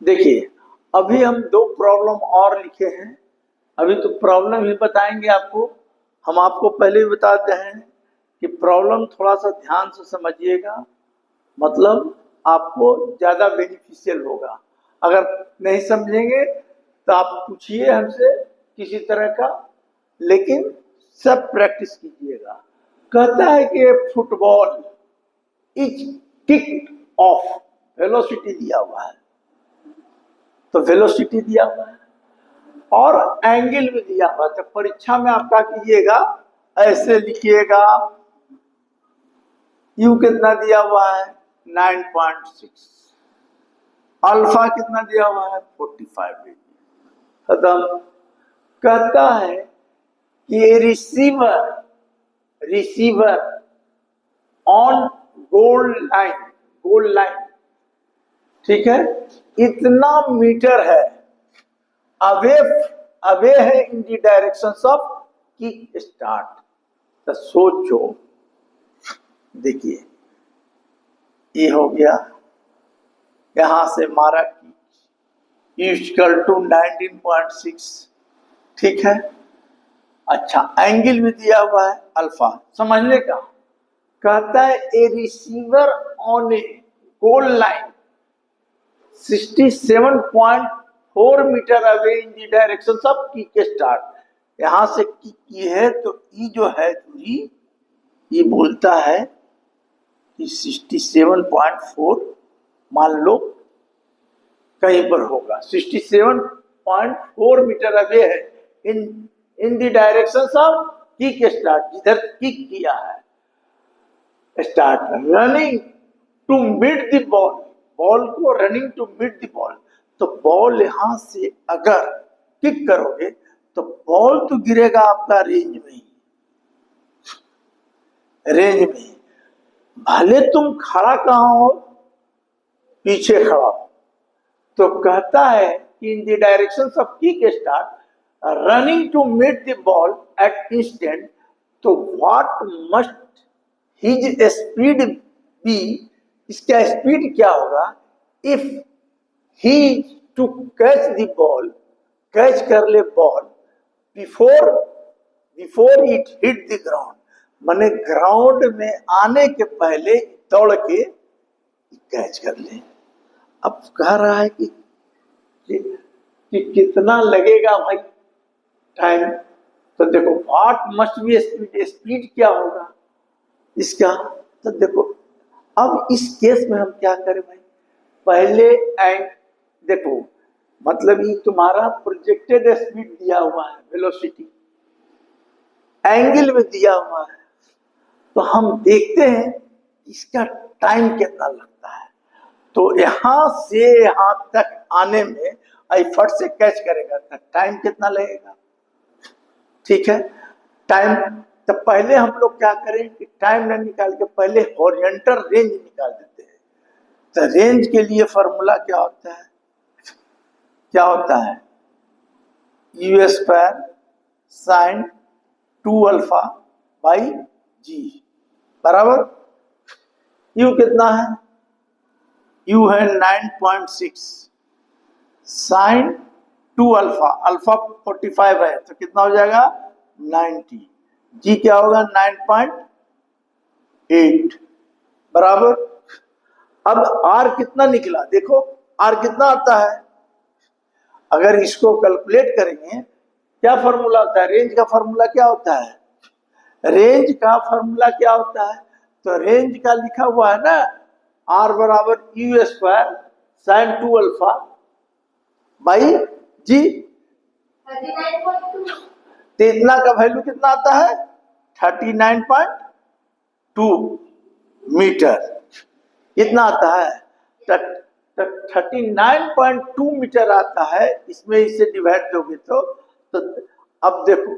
देखिए, अभी हम दो प्रॉब्लम और लिखे हैं। अभी तो प्रॉब्लम ही बताएंगे आपको। हम आपको पहले ही बताते हैं कि प्रॉब्लम थोड़ा सा ध्यान से समझिएगा, मतलब आपको ज़्यादा बेनिफिशियल होगा। अगर नहीं समझेंगे तो आप पूछिए हमसे किसी तरह का, लेकिन सब प्रैक्टिस कीजिएगा। कहता है कि football is kick off, velocity दिया हुआ है, तो वेलोसिटी दिया हुआ है और एंगल भी दिया हुआ है। तो परीक्षा में आप क्या कीजिएगा, ऐसे लिखिएगा, यू कितना दिया हुआ है 9.6, अल्फा कितना दिया हुआ है 45 डिग्री। खत्म। कहता है कि रिसीवर ऑन गोल्ड लाइन, ठीक है, इतना मीटर है अवे अवे है in the direction of kick start. तो सोचो, देखिए ये हो गया, यहां से मारा इक्वल टू 19.6, ठीक है। अच्छा, एंगल भी दिया हुआ है अल्फा, समझने का। कहता है a receiver on a goal line 67.4 metre away in the direction of kick start. यहां से किक की है तो ई जो है दूरी, ये बोलता है कि 67.4 मान लो कहीं पर होगा, 67.4 मीटर अवे है in the direction of kick start, जिधर किक किया है start, running to meet the ball, ball को running to meet the ball. तो बॉल यहां से अगर किक करोगे तो बॉल तो गिरेगा आपका रेंज में, भले तुम खड़ा कहां हो, पीछे खड़ा हो। तो कहता है कि in the direction of kick start running to meet the ball at instant, तो what must his speed be, इसका स्पीड क्या होगा, if he to catch the ball, catch कर ले ball before it hit the ground, माने ground में आने के पहले दौड़ के कैच कर ले। अब कह रहा है कि कितना लगेगा भाई टाइम। तो देखो, what must be speed, speed क्या होगा इसका। तो देखो, अब इस केस में हम क्या करें भाई, पहले देखो, मतलब ये तुम्हारा प्रोजेक्टेड स्पीड दिया हुआ है, वेलोसिटी, एंगल में दिया हुआ है, तो हम देखते हैं इसका टाइम कितना लगता है। तो यहां से यहां तक आने में फट से कैच करेगा तो टाइम कितना लगेगा, ठीक है। टाइम, तो पहले हम लोग क्या करें कि टाइम न निकाल के पहले हॉरिजॉन्टल रेंज निकाल देते हैं। तो रेंज के लिए फॉर्मूला क्या होता है, U square sine 2 alpha by G बराबर, यू कितना है, यू है 9.6 साइन 2 अल्फा, अल्फा 45 है तो कितना हो जाएगा 90, जी क्या होगा 9.8 बराबर। अब आर कितना निकला, देखो आर कितना आता है, अगर इसको कैलकुलेट करेंगे, क्या फॉर्मूला होता है, रेंज का फॉर्मूला क्या होता है, तो रेंज का लिखा हुआ है ना, आर बराबर U square sine 2 alpha by G, तो इतना का वैल्यू कितना आता है 39.2 मीटर, इतना आता है। 39.2 मीटर आता है, इसमें इसे डिवाइड दोगे तो अब देखो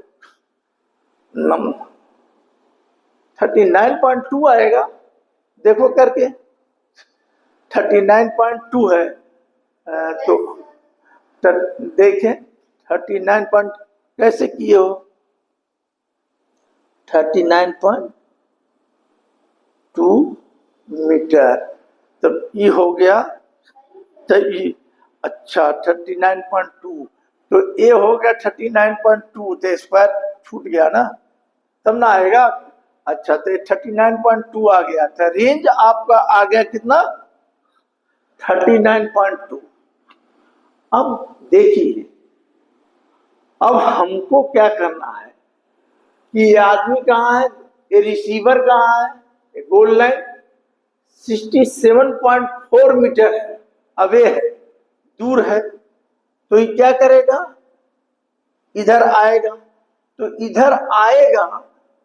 39.2 आएगा, देखो करके 39.2 है, तो देखें 39. कैसे किए हो, 39.2 मीटर, तो ये हो गया। तो अच्छा 39.2, तो ए हो गया 39.2, तो स्क्वायर छूट गया ना, तब ना आएगा। अच्छा तो 39.2 आ गया, तो रेंज आपका आ गया कितना, 39.2। अब देखिए, अब हमको क्या करना है कि ये आदमी कहाँ है, ये रिसीवर कहाँ है, ये गोल लाइन 67.4 मीटर है, अवे है, दूर है। तो ये क्या करेगा, इधर आएगा, तो इधर आएगा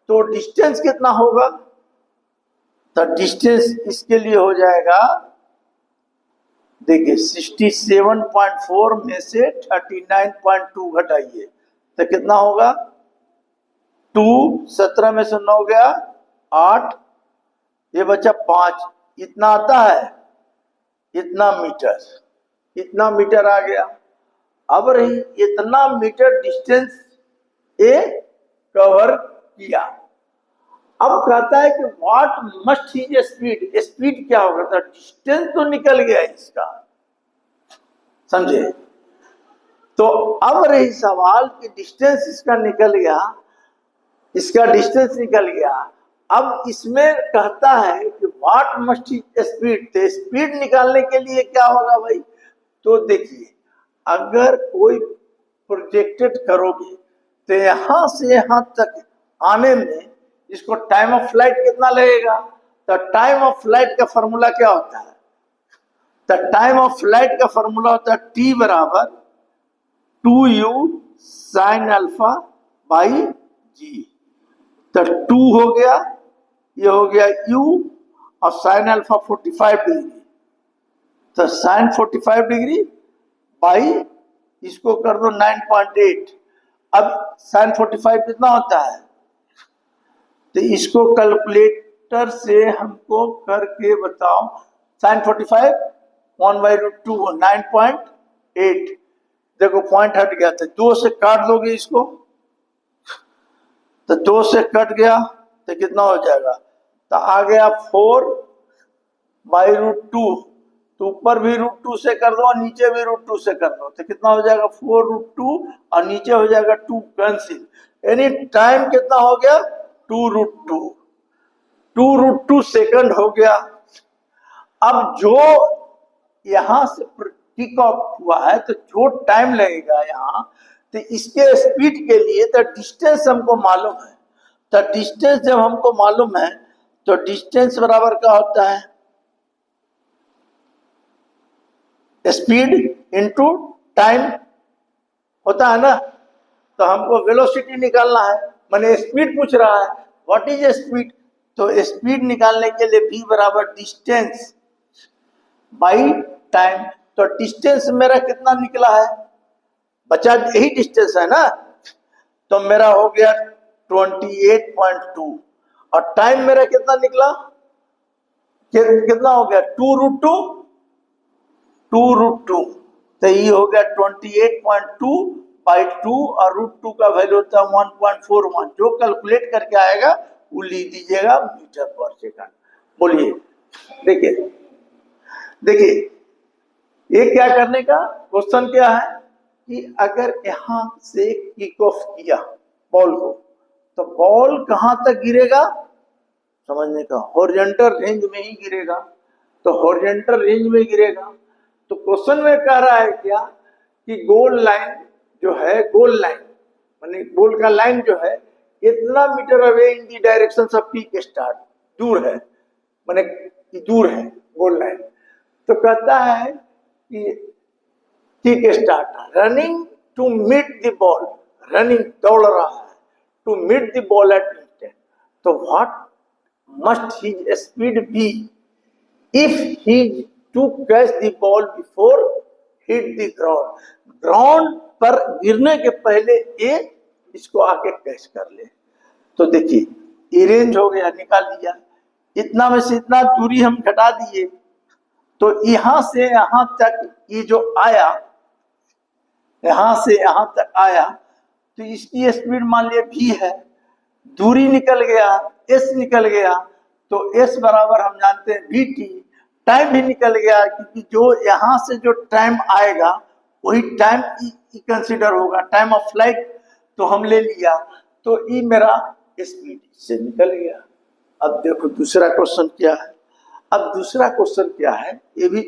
तो डिस्टेंस कितना होगा, तो डिस्टेंस इसके लिए हो जाएगा, देखिए 67.4 में से 39.2 घटाइए तो कितना होगा, 2, 17 में से 9 गया 8, ये बचा 5, इतना आता है, इतना मीटर आ गया। अब रही इतना मीटर डिस्टेंस ए कवर किया। अब कहता है कि what must he speed, speed क्या होगा, तो डिस्टेंस तो निकल गया इसका, समझे। तो अब रही सवाल कि डिस्टेंस इसका निकल गया, इसका डिस्टेंस निकल गया। अब इसमें कहता है कि व्हाट मस्ट ही स्पीड, तो स्पीड निकालने के लिए क्या होगा भाई, तो देखिए अगर कोई प्रोजेक्टेड करोगे तो यहां से यहां तक आने में इसको टाइम ऑफ फ्लाइट कितना लगेगा, तो टाइम ऑफ फ्लाइट का फॉर्मूला क्या होता है, तो टाइम ऑफ फ्लाइट का फॉर्मूला होता है टी बराबर 2u sine alpha by G. तो 2 हो गया, ये हो गया u, और साइन अल्फा 45 डिग्री, तो साइन 45 डिग्री बाई इसको कर दो 9.8। अब साइन 45 कितना होता है, तो इसको कैलकुलेटर से हमको करके बताओ, साइन 45 1/√2 9.8, देखो पॉइंट हट गया था, 2 से काट दोगे इसको, तो 2 से कट गया तो कितना हो जाएगा, तो आ गया 4/√2, तो ऊपर भी √2 से कर दो और नीचे भी √2 से कर दो, तो कितना हो जाएगा 4√2, और नीचे हो जाएगा 2 कैंसिल, यानी टाइम कितना हो गया 2√2 सेकंड हो गया। अब जो यहां से किक ऑफ हुआ है, तो जो टाइम लगेगा यहाँ, तो इसके स्पीड के लिए तो डिस्टेंस हमको मालूम है, तो डिस्टेंस जब हमको मालूम है तो डिस्टेंस बराबर क्या होता है, स्पीड इनटू टाइम होता है ना। तो हमको वेलोसिटी निकालना है, मैंने स्पीड पूछ रहा है, व्हाट इज स्पीड, तो स्पीड निकालने के लिए v बराबर डिस्टेंस बाई टाइम। तो डिस्टेंस मेरा कितना निकला है, बचा यही डिस्टेंस है ना, तो मेरा हो गया 28.2, और टाइम मेरा कितना निकला, कितना हो गया 2√2, तो ये हो गया 28.2 बाई 2, और √2 का वैल्यू होता है 1.41, जो कैलकुलेट करके आएगा वो लिख दीजिएगा मीटर पर सेकंड। बोलिए, देखिए ये क्या करने का क्वेश्चन क्या है कि अगर यहां से किक ऑफ किया बॉल को, तो बॉल कहां तक गिरेगा, समझने का, हॉरिजॉन्टल रेंज में ही गिरेगा, तो हॉरिजॉन्टल रेंज में गिरेगा। तो क्वेश्चन में कह रहा है क्या कि गोल लाइन जो है, गोल लाइन माने गोल का लाइन जो है इतना metre away in the direction of kick start, दूर है, माने दूर है गोल लाइन। तो कहता है कि peak start running to meet the ball, running दौड़ रहा है to meet the ball at instant, तो what must his speed be if he to catch the ball before hit the ground, ground पर गिरने के पहले ये इसको आके कैच कर ले। तो देखिए ये रेंज हो गया, निकाल लिया, इतना में से इतना दूरी हम घटा दिए, तो यहां से यहां तक ये जो आया, यहां से यहां तक आया, तो इसकी स्पीड मान लिया v है, दूरी निकल गया s निकल गया, तो s बराबर हम जानते हैं vt, टाइम भी निकल गया, क्योंकि जो यहाँ से जो टाइम आएगा वही टाइम कंसिडर होगा, टाइम ऑफ फ्लाइट तो हम ले लिया, तो ये मेरा स्पीड से निकल गया। अब देखो दूसरा क्वेश्चन क्या है। अब दूसरा क्वेश्चन क्या है, ये भी